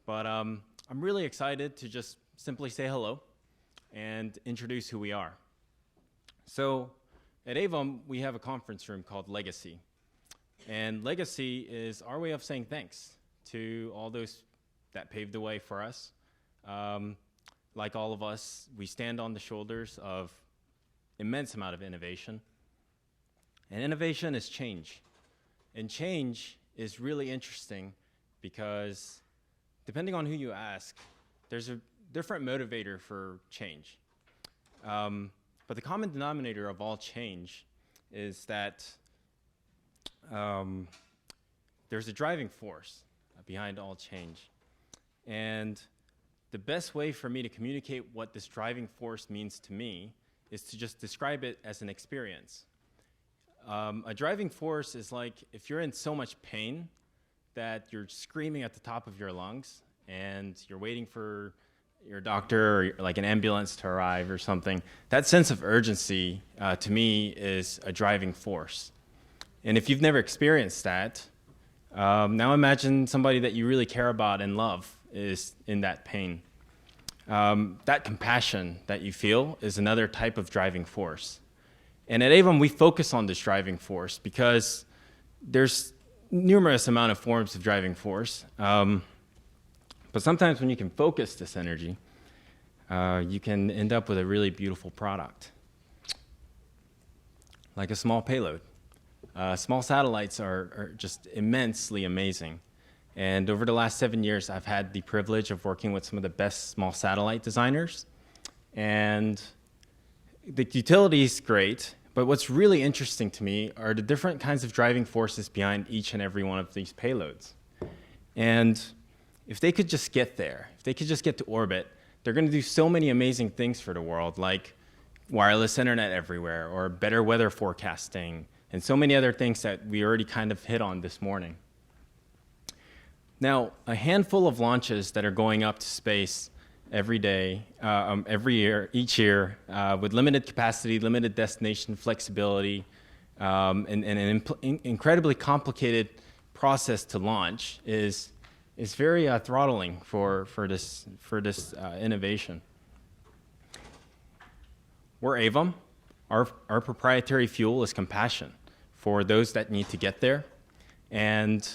but I'm really excited to just simply say hello and introduce who we are. So at Aevum, we have a conference room called Legacy. And Legacy is our way of saying thanks to all those that paved the way for us. Like all of us, we stand on the shoulders of immense amount of innovation. And innovation is change. And change is really interesting because depending on who you ask, there's a different motivator for change. But the common denominator of all change is that there's a driving force behind all change. And the best way for me to communicate what this driving force means to me is to just describe it as an experience. A driving force is like if you're in so much pain that you're screaming at the top of your lungs and you're waiting for your doctor or like an ambulance to arrive or something. That sense of urgency to me is a driving force. And if you've never experienced that, now imagine somebody that you really care about and love is in that pain. That compassion that you feel is another type of driving force. And at Aevum, we focus on this driving force because there's numerous amount of forms of driving force. But sometimes when you can focus this energy, you can end up with a really beautiful product, like a small payload. Small satellites are just immensely amazing. And over the last 7 years, I've had the privilege of working with some of the best small satellite designers. And the utility is great, but what's really interesting to me are the different kinds of driving forces behind each and every one of these payloads. And if they could just get there, if they could just get to orbit, they're going to do so many amazing things for the world, like wireless internet everywhere, or better weather forecasting, and so many other things that we already kind of hit on this morning. Now, a handful of launches that are going up to space every day, each year, with limited capacity, limited destination flexibility, and an incredibly complicated process to launch is very throttling for this innovation. We're Aevum. Our proprietary fuel is compassion for those that need to get there. And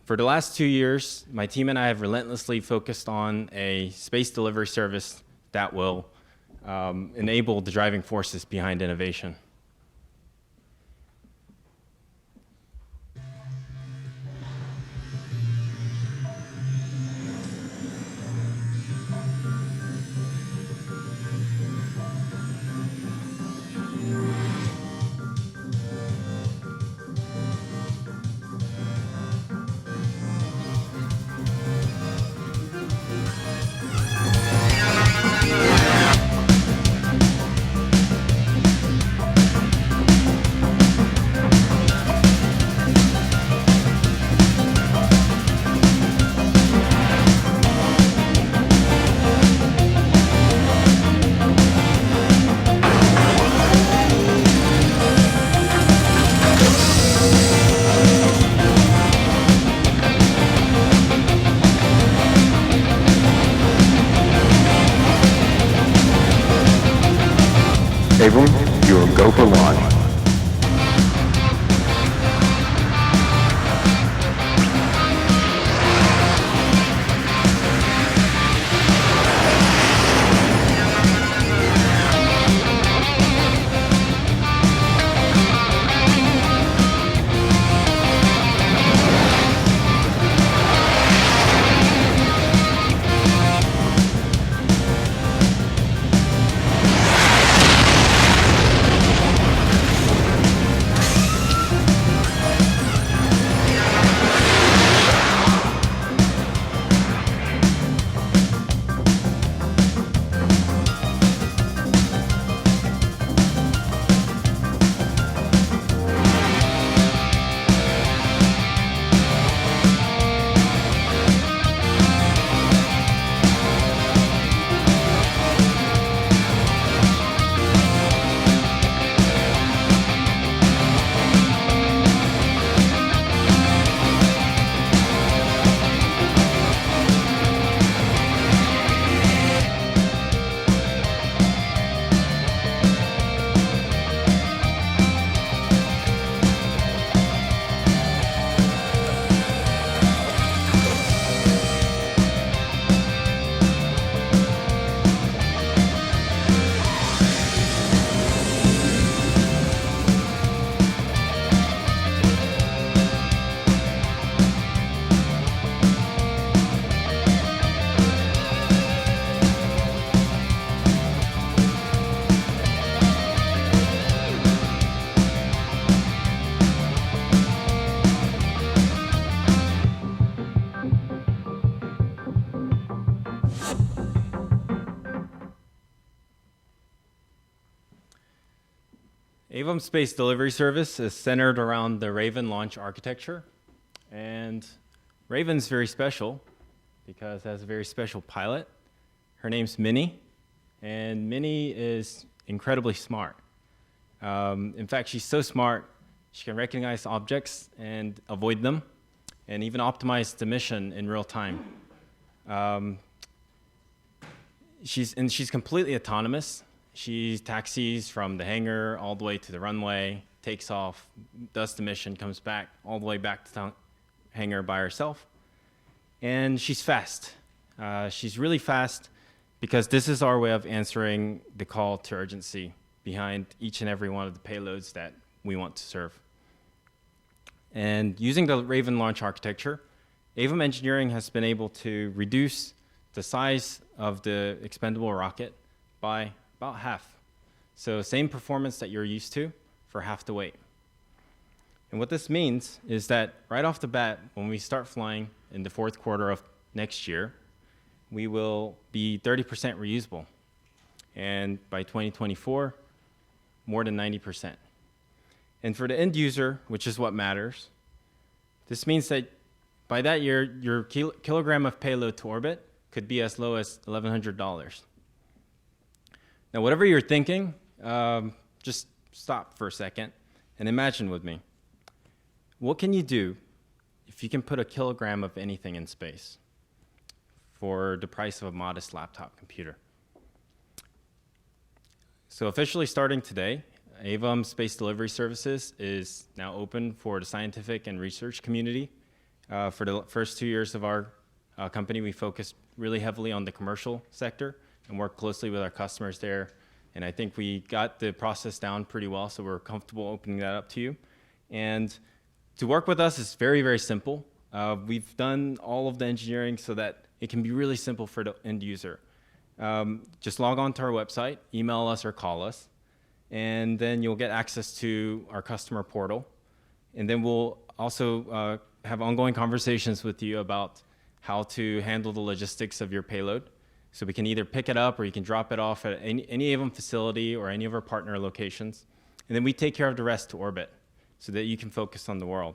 for the last 2 years, my team and I have relentlessly focused on a space delivery service that will enable the driving forces behind innovation. Aevum, you will go for launch. Aevum Space Delivery Service is centered around the Raven launch architecture. And Raven's very special because it has a very special pilot. Her name's Minnie, and Minnie is incredibly smart. In fact, she's so smart, she can recognize objects and avoid them, and even optimize the mission in real time. She's completely autonomous. She taxis from the hangar all the way to the runway, takes off, does the mission, comes back all the way back to the hangar by herself. And she's fast. She's really fast because this is our way of answering the call to urgency behind each and every one of the payloads that we want to serve. And using the Raven launch architecture, Aevum Engineering has been able to reduce the size of the expendable rocket by about half. So same performance that you're used to for half the weight. And what this means is that right off the bat, when we start flying in the fourth quarter of next year, we will be 30% reusable. And by 2024, more than 90%. And for the end user, which is what matters, this means that by that year, your kilogram of payload to orbit could be as low as $1,100. Now, whatever you're thinking, just stop for a second and imagine with me. What can you do if you can put a kilogram of anything in space for the price of a modest laptop computer? So officially starting today, Aevum Space Delivery Services is now open for the scientific and research community. For the first 2 years of our company, we focused really heavily on the commercial sector and worked closely with our customers there. And I think we got the process down pretty well, so we're comfortable opening that up to you. And to work with us is very, very simple. We've done all of the engineering so that it can be really simple for the end user. Just log on to our website, email us or call us, and then you'll get access to our customer portal. And then we'll also have ongoing conversations with you about how to handle the logistics of your payload. So we can either pick it up or you can drop it off at any Aevum facility or any of our partner locations. And then we take care of the rest to orbit so that you can focus on the world.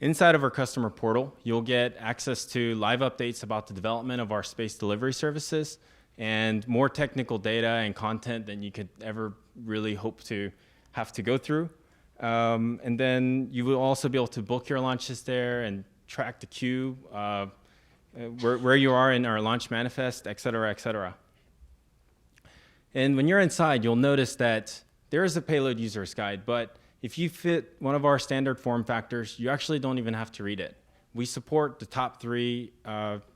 Inside of our customer portal, you'll get access to live updates about the development of our space delivery services and more technical data and content than you could ever really hope to have to go through. And then you will also be able to book your launches there and track the queue, where you are in our launch manifest, et cetera, et cetera. And when you're inside, you'll notice that there is a payload user's guide, but if you fit one of our standard form factors, you actually don't even have to read it. We support the top 3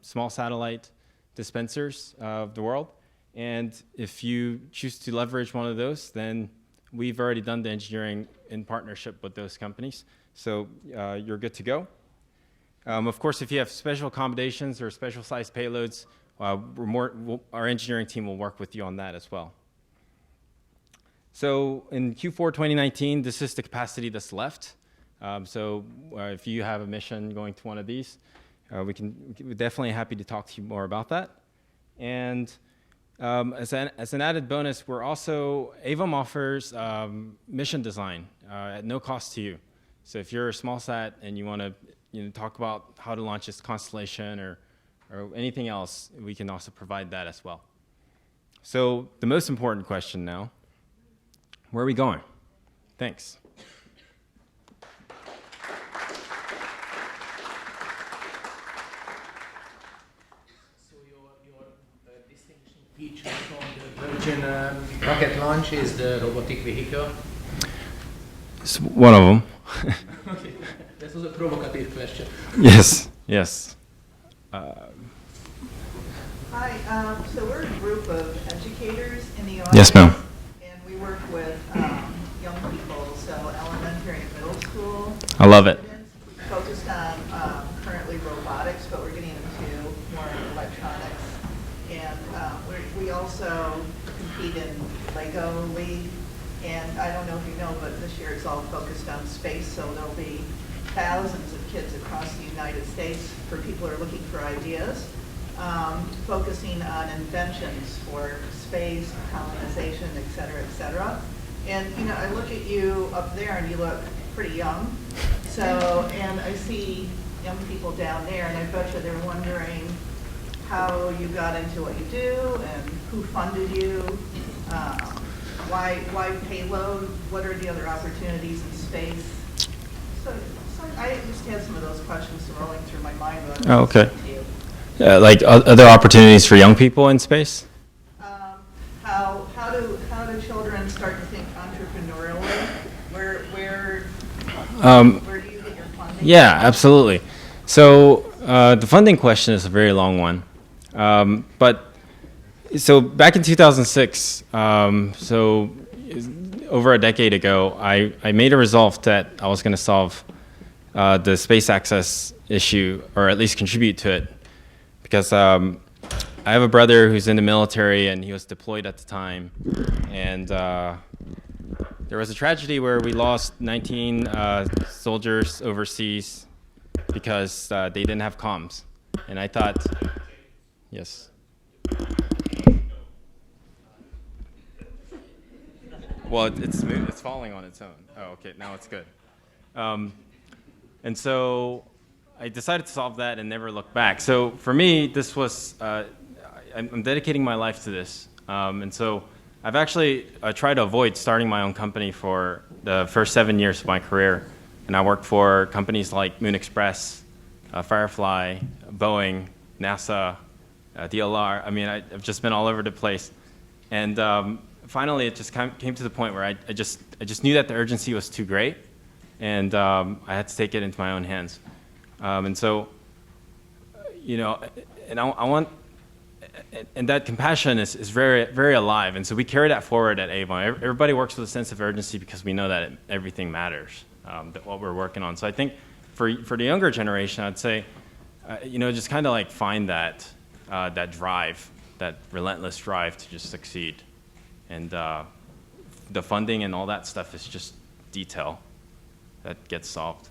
small satellite dispensers of the world. And if you choose to leverage one of those, then we've already done the engineering in partnership with those companies. So you're good to go. Of course, if you have special accommodations or special sized payloads, our engineering team will work with you on that as well. So in Q4 2019, this is the capacity that's left. If you have a mission going to one of these, we're definitely happy to talk to you more about that. And as an added bonus, Aevum offers mission design at no cost to you. So if you're a small sat and you want to talk about how to launch this constellation or anything else, we can also provide that as well. So the most important question now, where are we going? Thanks. So your distinguishing feature from the Virgin rocket launch is the robotic vehicle? It's one of them. Okay. This was a provocative question. Yes, yes. Hi, so we're a group of educators in the audience. Yes, ma'am. And we work with young people, so elementary and middle school. I love it. Students. We focused on currently robotics, but we're getting into more electronics. And we also compete in Lego League. And I don't know if you know, but this year it's all focused on space, so there'll be thousands of kids across the United States for people who are looking for ideas, focusing on inventions for space, colonization, et cetera, et cetera. And, you know, I look at you up there and you look pretty young. So, and I see young people down there, and I bet you they're wondering how you got into what you do and who funded you, why payload, what are the other opportunities in space? So I just had some of those questions rolling through my mind. Oh, okay. Like other opportunities for young people in space? How do children start to think entrepreneurially? Where do you get your funding? Yeah, absolutely. So the funding question is a very long one. But so back in 2006, so over a decade ago, I made a resolve that I was going to solve the space access issue, or at least contribute to it, because I have a brother who's in the military and he was deployed at the time, and there was a tragedy where we lost 19 soldiers overseas because they didn't have comms. And I thought, yes. Well, it's falling on its own. Oh, okay, now it's good. And so I decided to solve that and never look back. So for me, this was, I'm dedicating my life to this. And so I've actually tried to avoid starting my own company for the first 7 years of my career. And I worked for companies like Moon Express, Firefly, Boeing, NASA, DLR. I mean, I've just been all over the place. And finally, it just came to the point where I just knew that the urgency was too great, and I had to take it into my own hands. And so, you know, and I want, and that compassion is very, very alive. And so we carry that forward at Aevum. Everybody works with a sense of urgency because we know that everything matters, that what we're working on. So I think for the younger generation, I'd say, you know, just kind of like find that that drive, that relentless drive to just succeed. And the funding and all that stuff is just detail that gets solved.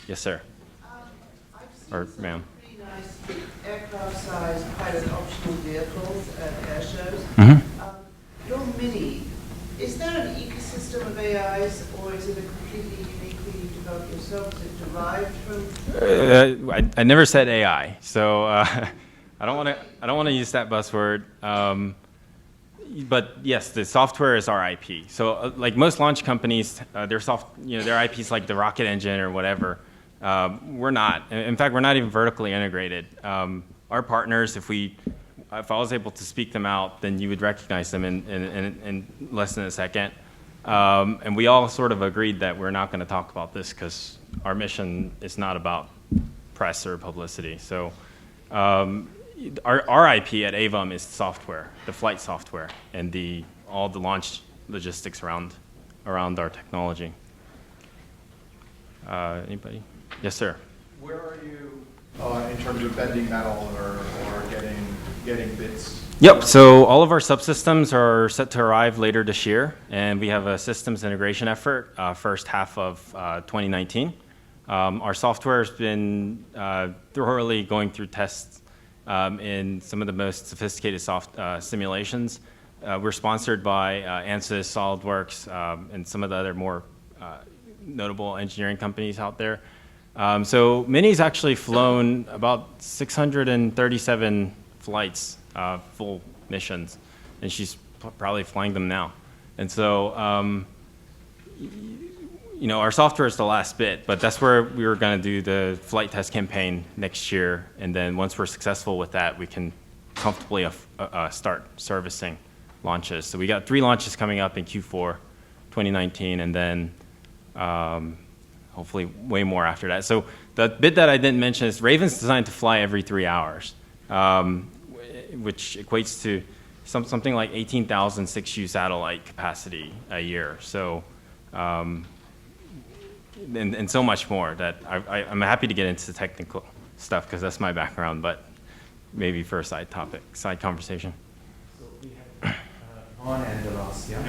Yes, sir. I've seen Or some ma'am. pretty nice aircraft-sized pilot optional vehicles at air shows. Mm-hmm. Your Mini, is there an ecosystem of AIs, or is it a completely uniquely developed yourself? Is it derived from? I never said AI, so I don't want to use that buzzword. But yes, the software is our IP. So like most launch companies, their IP is like the rocket engine or whatever. We're not. In fact, we're not even vertically integrated. Our partners, if I was able to speak them out, then you would recognize them in less than a second. And we all sort of agreed that we're not going to talk about this because our mission is not about press or publicity. So our IP at Aevum is software, the flight software, and all the launch logistics around our technology. Anybody? Yes, sir. Where are you in terms of bending metal or getting bits? Yep, so all of our subsystems are set to arrive later this year, and we have a systems integration effort first half of 2019. Our software has been thoroughly going through tests in some of the most sophisticated simulations. We're sponsored by ANSYS, SolidWorks, and some of the other more notable engineering companies out there. So Minnie's actually flown about 637 flights, full missions, and she's probably flying them now. And so, you know, our software is the last bit, but that's where we were going to do the flight test campaign next year. And then once we're successful with that, we can comfortably start servicing launches. So we got 3 launches coming up in Q4 2019, and then hopefully way more after that. So the bit that I didn't mention is Raven's designed to fly every 3 hours, which equates to something like 18,000 6U satellite capacity a year. So, and so much more that I'm happy to get into the technical stuff because that's my background, but maybe for a side conversation. So we had one and the last, yeah?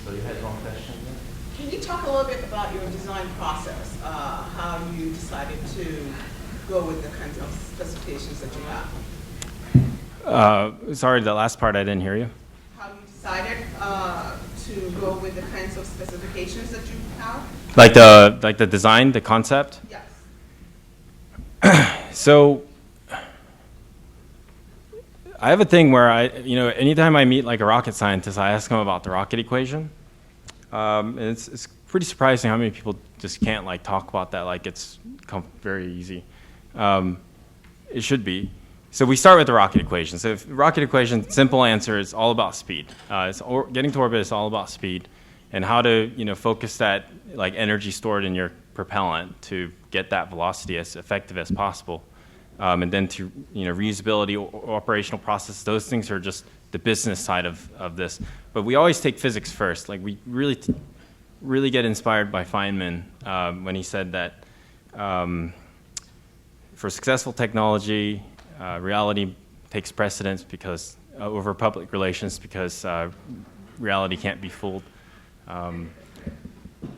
So you had one question there? Can you talk a little bit about your design process, how you decided to go with the kinds of specifications that you have? Sorry, the last part I didn't hear you. How you decided to go with the kinds of specifications that you have? Like the design, the concept? Yes. So I have a thing where anytime I meet like a rocket scientist, I ask them about the rocket equation. And it's pretty surprising how many people just can't like talk about that like it's very easy. It should be. So we start with the rocket equation. So if rocket equation, simple answer is all about speed. Getting to orbit is all about speed, and how to focus that like energy stored in your propellant to get that velocity as effective as possible, and then to reusability, operational process. Those things are just the business side of this. But we always take physics first. Like we really get inspired by Feynman when he said that for successful technology, reality takes precedence because over public relations because reality can't be fooled.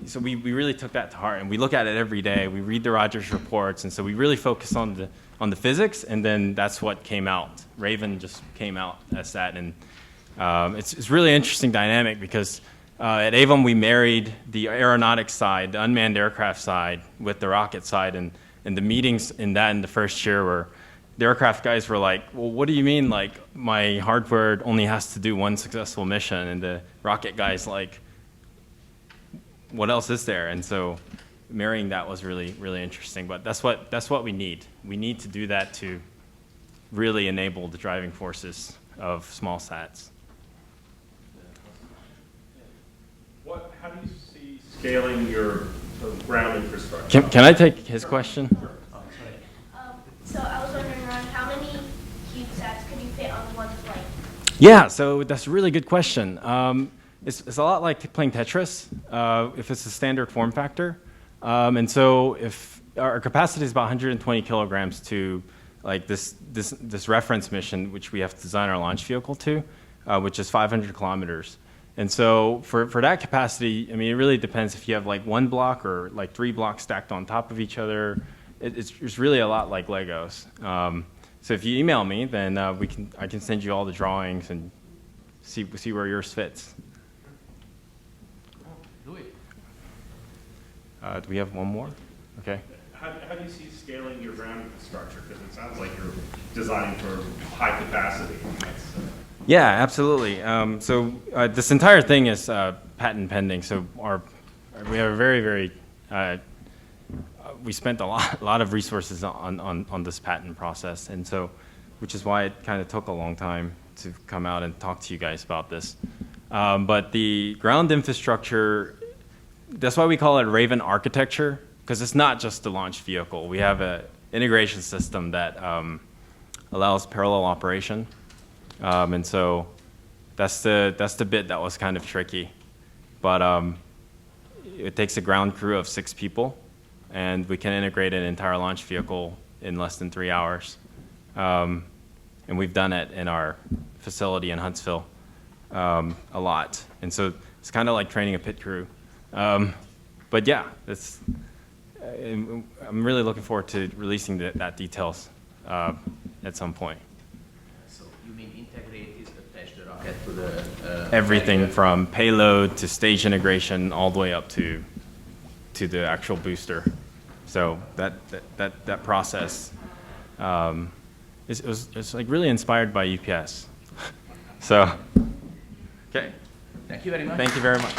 So we really took that to heart, and we look at it every day. We read the Rogers reports, and so we really focus on the physics, and then that's what came out. Raven just came out as that, and it's really interesting dynamic because at Aevum we married the aeronautics side, the unmanned aircraft side, with the rocket side, and the meetings in the first year were the aircraft guys were like, well, what do you mean like my hardware only has to do one successful mission, and the rocket guys like, what else is there? And so marrying that was really, really interesting. But that's what we need. We need to do that to really enable the driving forces of small sats. How do you see scaling your ground infrastructure? Can I take his question? So I was wondering around how many CubeSats could you fit on one flight? Yeah, so that's a really good question. It's a lot like playing Tetris, if it's a standard form factor. And so if our capacity is about 120 kilograms to like this reference mission, which we have to design our launch vehicle to, which is 500 kilometers. And so for that capacity, I mean, it really depends if you have like one block or like 3 blocks stacked on top of each other. It's really a lot like Legos. So if you email me, then I can send you all the drawings and see where yours fits. Do it. Do we have one more? Okay. How do you see scaling your ground infrastructure? Because it sounds like you're designing for high capacity. Yeah, absolutely. So this entire thing is patent pending. So we have a very we spent a lot of resources on this patent process, and so which is why it kind of took a long time to come out and talk to you guys about this. But the ground infrastructure, that's why we call it Raven architecture, because it's not just the launch vehicle. We have an integration system that allows parallel operation. And so that's the bit that was kind of tricky. But it takes a ground crew of 6 people, and we can integrate an entire launch vehicle in less than 3 hours. And we've done it in our facility in Huntsville a lot. And so it's kind of like training a pit crew. But yeah, I'm really looking forward to releasing that details at some point. So you mean integrate is attach the rocket to the... Everything carrier? from payload to stage integration all the way up to the actual booster. So that process it's like really inspired by UPS. So, okay. Thank you very much. Thank you very much.